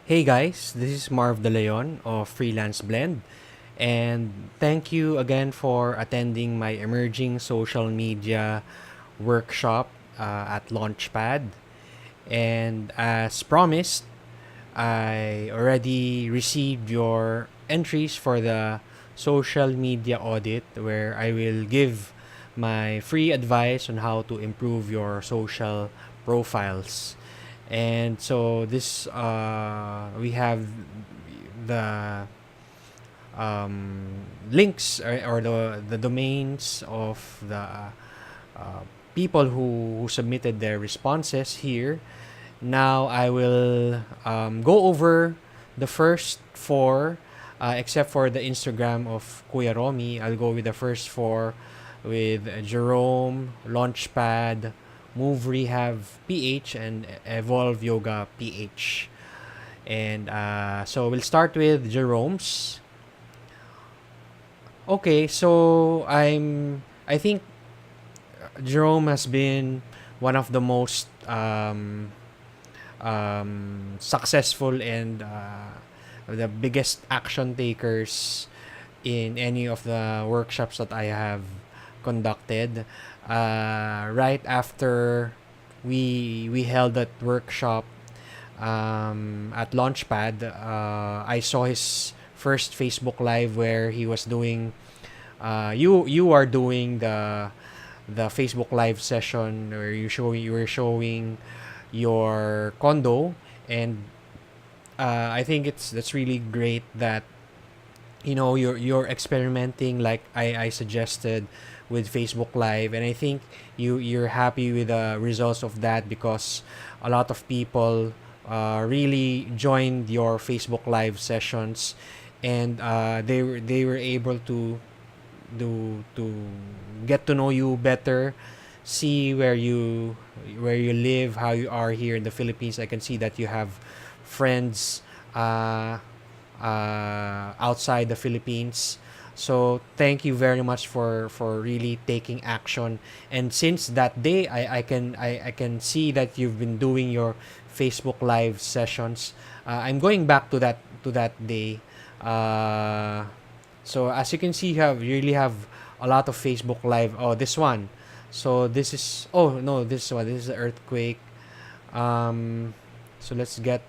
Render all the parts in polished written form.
Hey guys, this is Marv De Leon of Freelance Blend, and thank you again for attending my emerging social media workshop at Launchpad. And as promised, I already received your entries for the social media audit, where I will give my free advice on how to improve your social profiles. And so this we have the links, or the domains of the people who submitted their responses here. Now I will go over the first four, except for the Instagram of Kuya Romy. I'll go with the first four with Jerome, Launchpad, Move Rehab PH, and Evolve Yoga PH. And so we'll start with Jerome's. Okay, so I think Jerome has been one of the most successful and the biggest action takers in any of the workshops that I have conducted. Right after we held that workshop at Launchpad, I saw his first Facebook Live where he was doing. You are doing the Facebook Live session where you were showing your condo, and I think that's really great that you're experimenting like I suggested with Facebook Live, and I think you're happy with the results of that because a lot of people really joined your Facebook Live sessions, and they were able to get to know you better, see where you live, how you are here in the Philippines. I can see that you have friends outside the Philippines. So thank you very much for really taking action. And since that day, I can see that you've been doing your Facebook Live sessions. I'm going back to that day. Uh, so as you can see, you really have a lot of Facebook Live. Oh, this one. So this is, oh no, this one. This is the earthquake. So let's get.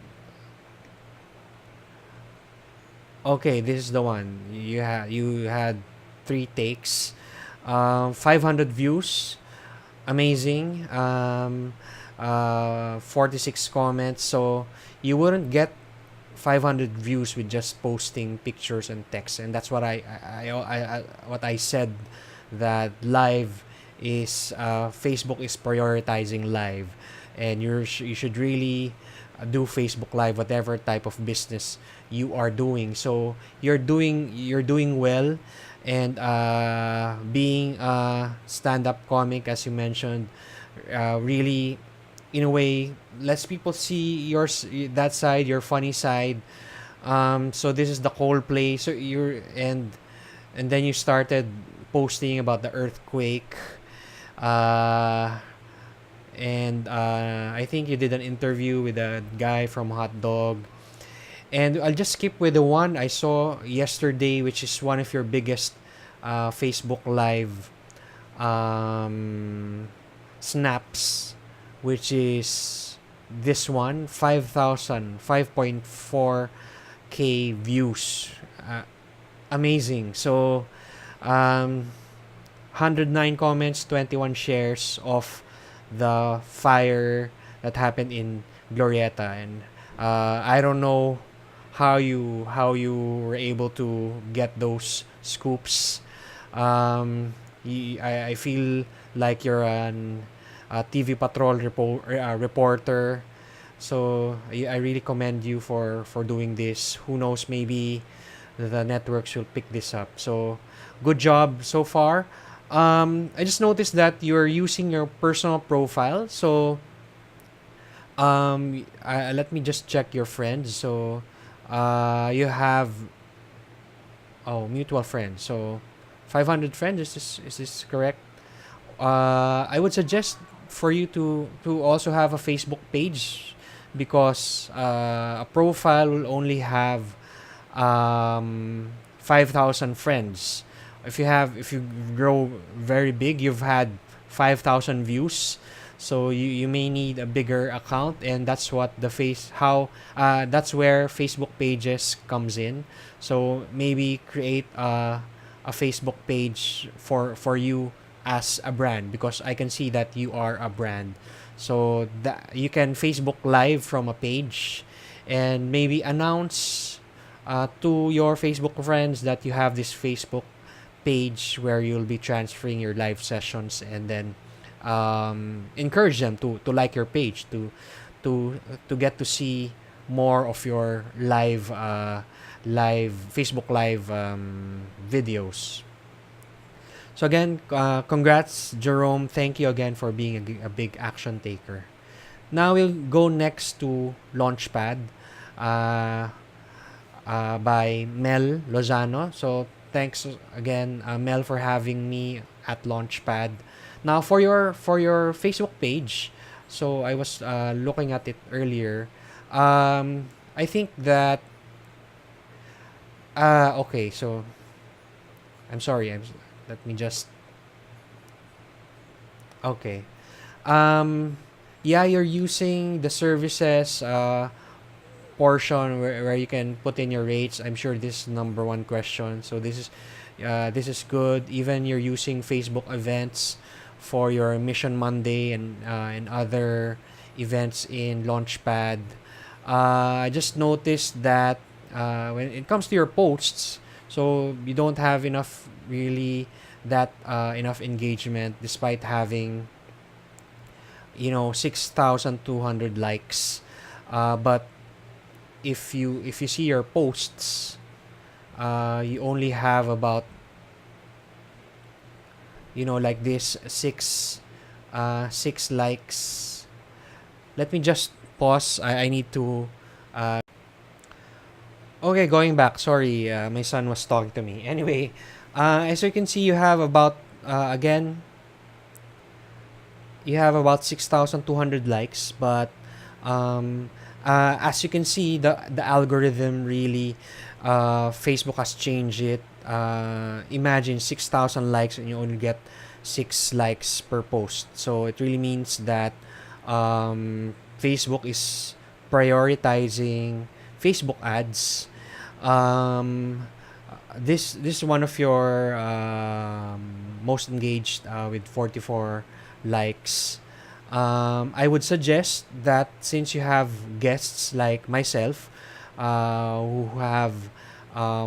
Okay, this is the one. You had three takes, 500 views, amazing. 46 comments. So you wouldn't get 500 views with just posting pictures and text, and that's what I said, that live is Facebook is prioritizing live, and you should really do Facebook Live, whatever type of business you are doing. So you're doing well, and being a stand-up comic, as you mentioned, really, in a way, lets people see that side, your funny side. So this is the Coldplay. So and then you started posting about the earthquake. Uh, and I think you did an interview with a guy from Hot Dog. And I'll just skip with the one I saw yesterday, which is one of your biggest Facebook Live um, snaps, which is this one, 5.4K views. Amazing. So, 109 comments, 21 shares of the fire that happened in Glorieta. And I don't know how you were able to get those scoops. I feel like you're a TV Patrol reporter. So I really commend you for doing this. Who knows, maybe the networks will pick this up. So good job so far. I just noticed that you're using your personal profile. So let me just check your friends. So you have, mutual friends. So 500 friends. Is this correct? I would suggest for you to also have a Facebook page, because a profile will only have 5,000 friends. If you grow very big, you've had 5,000 views. So you may need a bigger account, and that's what that's where Facebook pages comes in. So maybe create a Facebook page for you as a brand, because I can see that you are a brand. So that you can Facebook live from a page, and maybe announce to your Facebook friends that you have this Facebook page where you'll be transferring your live sessions, and then encourage them to like your page, to get to see more of your live Facebook live videos. So again, congrats, Jerome. Thank you again for being a big action taker. Now we'll go next to Launchpad uh, by Mel Lozano. So thanks again, Mel, for having me at Launchpad. Now for your Facebook page, so I was looking at it earlier. I think that okay. So I'm sorry. Let me just okay. Yeah, you're using the services portion where you can put in your rates. I'm sure this is number one question. So this is good. Even you're using Facebook events for your Mission Monday and other events in Launchpad. I just noticed that when it comes to your posts, so you don't have enough really that enough engagement despite having 6,200 likes. But if you see your posts, you only have about like this six likes. Let me just pause. I need to okay, going back. Sorry, my son was talking to me. Anyway, as you can see, you have about again you have about 6,200 likes, but as you can see, the algorithm really, Facebook has changed it. Imagine 6,000 likes and you only get 6 likes per post. So it really means that Facebook is prioritizing Facebook ads. This is one of your most engaged with 44 likes. I would suggest that since you have guests like myself who have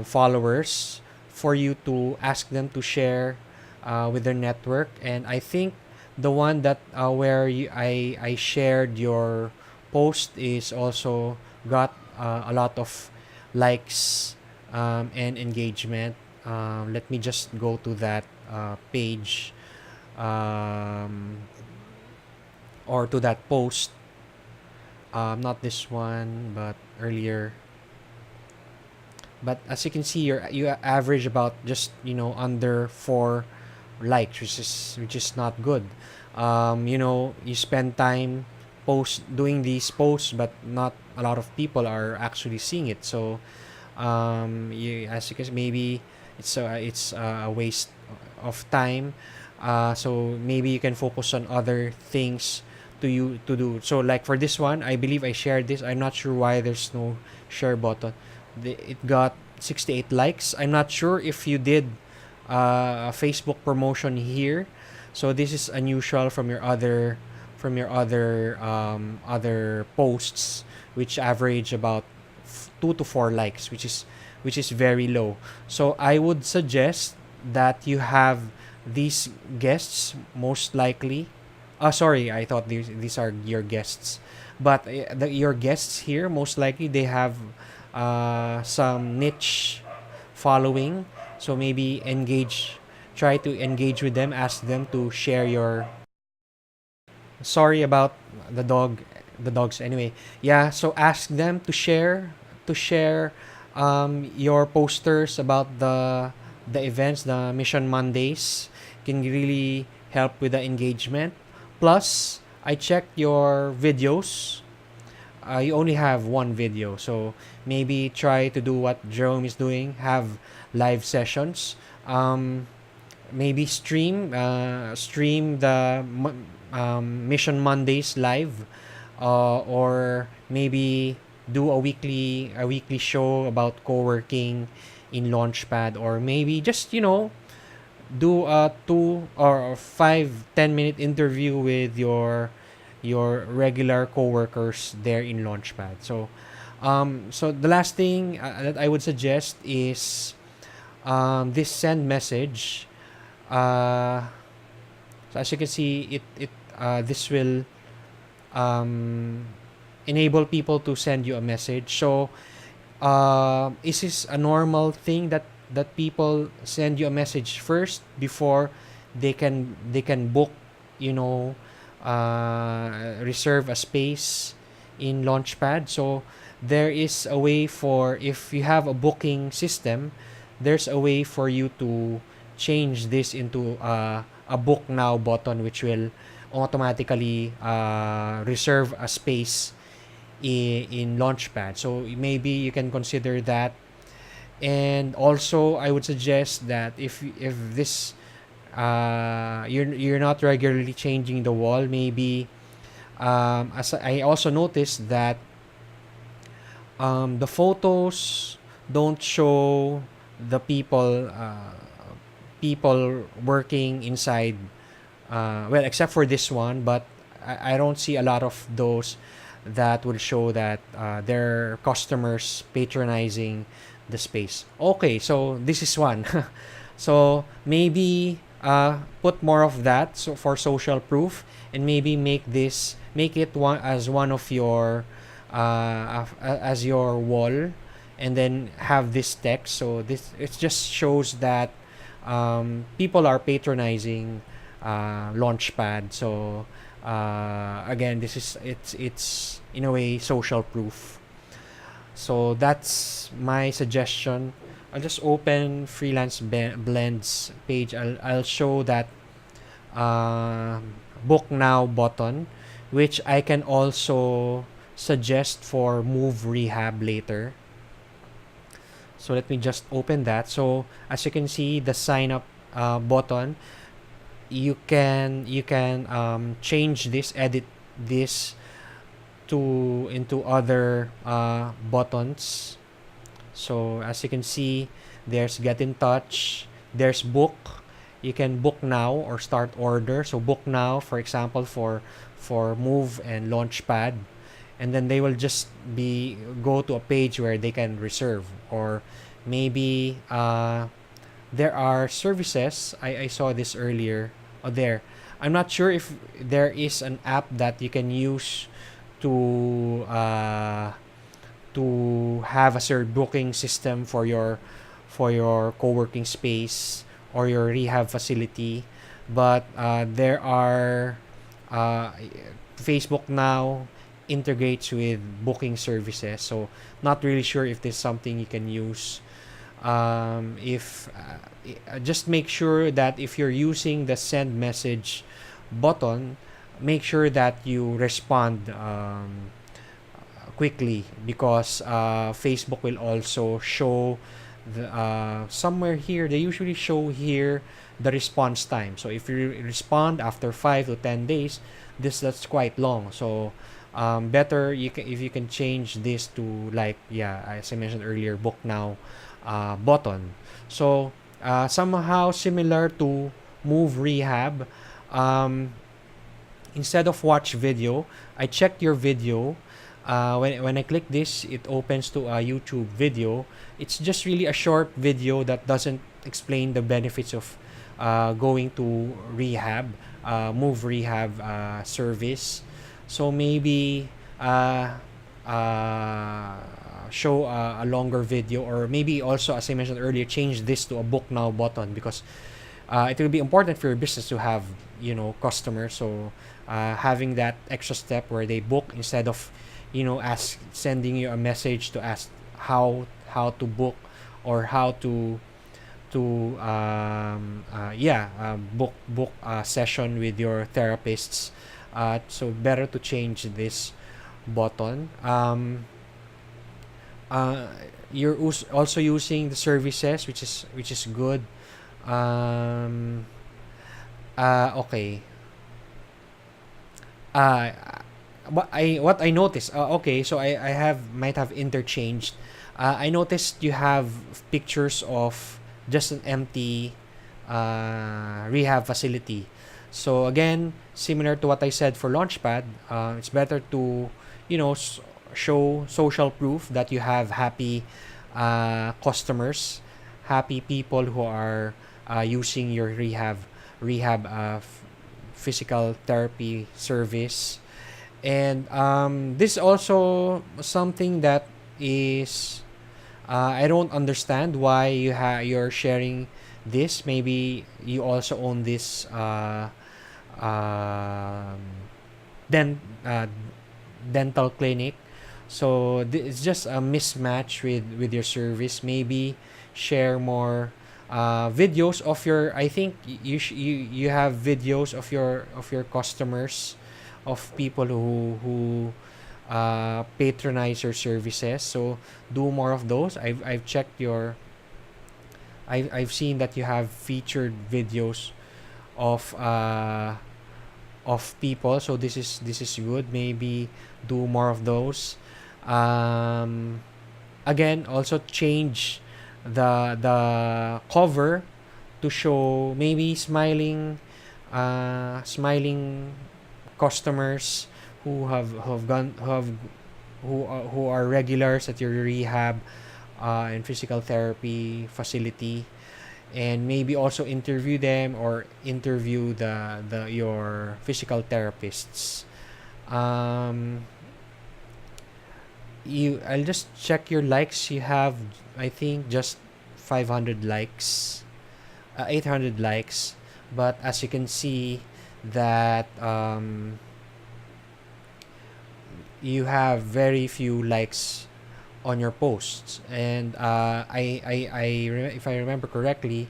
followers, for you to ask them to share with their network. And I think the one that where I shared your post is also got a lot of likes and engagement. Let me just go to that page or to that post. Not this one, but earlier. But as you can see, you average about just under 4 likes, which is not good. You spend time doing these posts, but not a lot of people are actually seeing it. So as you can see, maybe it's a waste of time. So maybe you can focus on other things to do. So like for this one, I believe I shared this. I'm not sure why there's no share button. It got 68 likes. I'm not sure if you did a Facebook promotion here. So this is unusual from your other posts, which average about 2 to 4 likes, which is very low. So I would suggest that you have these guests most likely. Sorry, I thought these are your guests, but your guests here most likely they have some niche following. So maybe try to engage with them, ask them to share your. Sorry about the dogs. Anyway, yeah. So ask them to share your posters about the events, the Mission Mondays. Can really help with the engagement. Plus, I checked your videos. you only have one video. So maybe try to do what Jerome is doing, have live sessions. Maybe stream the Mission Mondays live, or maybe do a weekly show about co-working in Launchpad, or maybe just do a 2 or 5 10 minute interview with your regular coworkers there in Launchpad. So the last thing that I would suggest is this send message. So as you can see, this will um, enable people to send you a message. So is this a normal thing that people send you a message first before they can book, you know, reserve a space in Launchpad? So there is a way for, if you have a booking system, there's a way for you to change this into a book now button, which will automatically reserve a space in Launchpad. So maybe you can consider that. And also, I would suggest that if this you're not regularly changing the wall, maybe as I also noticed that the photos don't show the people working inside, well, except for this one, but I don't see a lot of those that will show that their customers patronizing the space. Okay, so this is one. So maybe put more of that, so for social proof, and maybe make it one of your as your wall, and then have this text. So this, it just shows that people are patronizing Launchpad. So again, it's in a way social proof. So that's my suggestion. I'll just open freelance blends page. I'll show that book now button, which I can also suggest for move rehab later. So let me just open that. So as you can see, the sign up button, you can change this, edit this into other buttons. So as you can see, there's get in touch, there's book. You can book now or start order. So book now, for example, for move and Launchpad, and then they will just go to a page where they can reserve. Or maybe there are services, I saw this earlier. There, I'm not sure if there is an app that you can use to have a certain booking system for your co-working space or your rehab facility. But there are Facebook now integrates with booking services, so not really sure if there's something you can use. If just make sure that if you're using the send message button, make sure that you respond quickly, because Facebook will also show somewhere here, they usually show here the response time. So if you respond after 5 to 10 days, that's quite long. So better if you can change this to, like, as I mentioned earlier, book now button. So somehow similar to move rehab. Instead of watch video, I checked your video. When I click this, it opens to a YouTube video. It's just really a short video that doesn't explain the benefits of going to rehab, move rehab service. So maybe show a longer video, or maybe also, as I mentioned earlier, change this to a book now button, because it will be important for your business to have customers. So having that extra step where they book instead of sending you a message to ask how to book, or how to book a session with your therapists. So better to change this button. Uh, you're also using the services, which is good. Um, okay. Uh, what I noticed. Okay, so I have might have interchanged. I noticed you have pictures of just an empty rehab facility. So again, similar to what I said for Launchpad, it's better to, you know, show social proof that you have happy customers, happy people who are using your rehab physical therapy service. And this is also something that is I don't understand why you're sharing this. Maybe you also own this um, den- uh, dental clinic. So it's just a mismatch with your service. Maybe share more videos of your. I think you have videos of your customers, of people who patronize your services. So do more of those. I've checked your. I've seen that you have featured videos of people. So this is good. Maybe do more of those. Um, Again, also change the cover to show maybe smiling customers who are regulars at your rehab and physical therapy facility, and maybe also interview them or interview the your physical therapists. um I'll just check your likes. You have, I think, just 500 likes, 800 likes, but as you can see that you have very few likes on your posts. And if I remember correctly,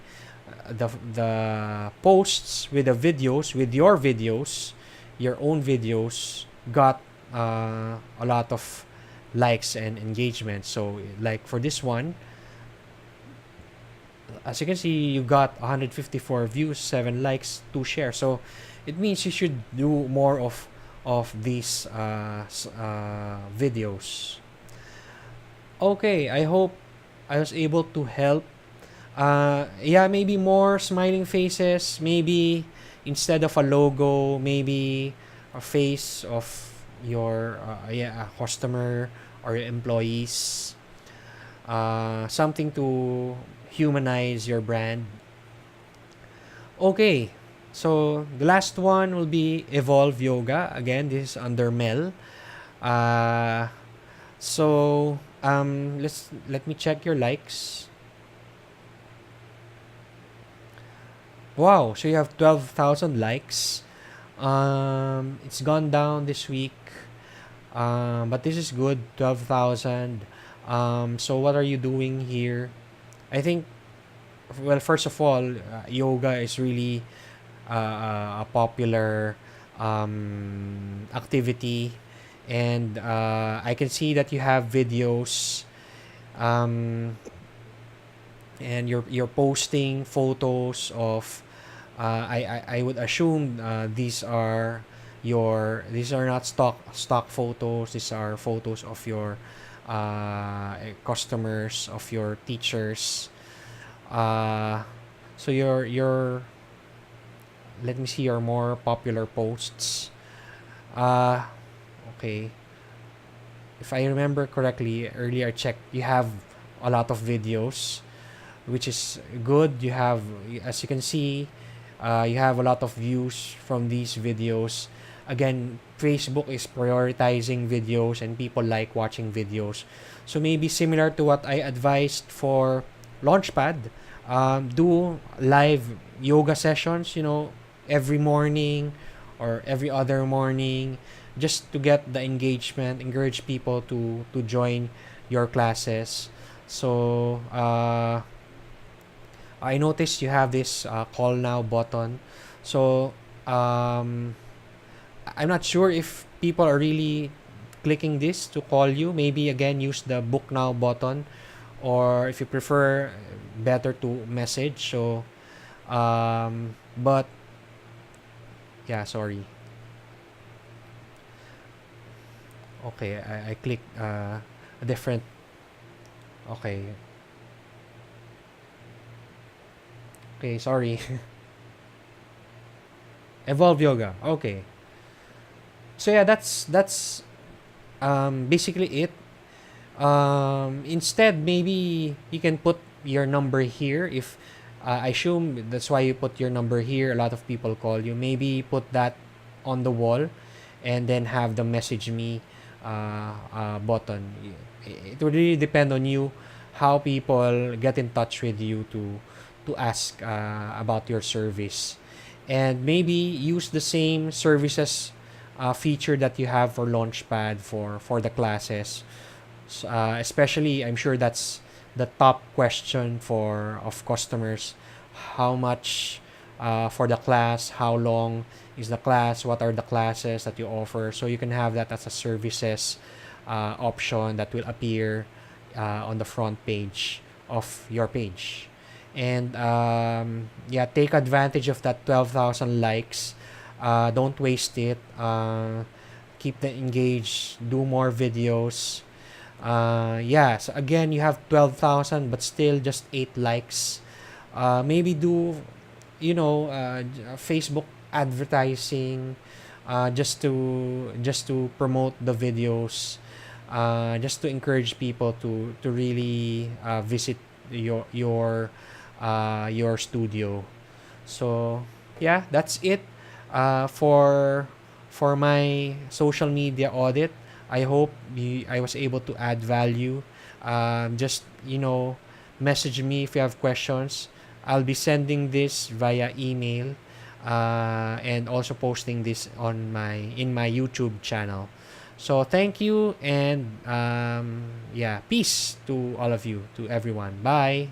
the posts with the videos, with your videos, your own videos, got a lot of likes and engagement. So like for this one, as you can see, you got 154 views, 7 likes, 2 shares. So it means you should do more of these videos. Okay, I hope I was able to help. Yeah, maybe more smiling faces. Maybe instead of a logo, maybe a face of your a customer or your employees. Something to humanize your brand. Okay, so the last one will be Evolve Yoga. Again, this is under Mel. Uh, let me check your likes. Wow, so you have 12,000 likes. It's gone down this week. But this is good, 12,000. So what are you doing here? I think, well, first of all, yoga is really a popular activity, and I can see that you have videos, um, and you're posting photos of. I would assume these are not stock photos. These are photos of your customers, of your teachers. Uh, so your let me see your more popular posts. Uh, okay. If I remember correctly, earlier I checked, you have a lot of videos, which is good. You have, as you can see, you have a lot of views from these videos. Again, Facebook is prioritizing videos and people like watching videos. So maybe similar to what I advised for Launchpad, do live yoga sessions, every morning or every other morning, just to get the engagement, encourage people to join your classes. So I noticed you have this call now button. So I'm not sure if people are really clicking this to call you. Maybe again use the book now button, or if you prefer, better to message. So but yeah, sorry. Okay, I click a different. Okay, okay, sorry. Evolve Yoga. Okay. So yeah, that's basically it. Instead, maybe you can put your number here. If I assume that's why you put your number here. A lot of people call you. Maybe put that on the wall, and then have the message me button. It would really depend on you how people get in touch with you to ask about your service, and maybe use the same services feature that you have for Launchpad for the classes. Especially, I'm sure that's the top question for of customers. How much for the class? How long is the class? What are the classes that you offer? So you can have that as a services option that will appear on the front page of your page. And yeah, take advantage of that 12,000 likes. Don't waste it. Keep them engaged. Do more videos. Yeah, so again, you have 12,000, but still just 8 likes. Maybe do, Facebook advertising, just to promote the videos, just to encourage people to really visit your studio. So yeah, that's it for my social media audit. I hope I was able to add value. Just message me if you have questions. I'll be sending this via email, and also posting this in my YouTube channel. So thank you, and yeah, peace to all of you, to everyone. Bye.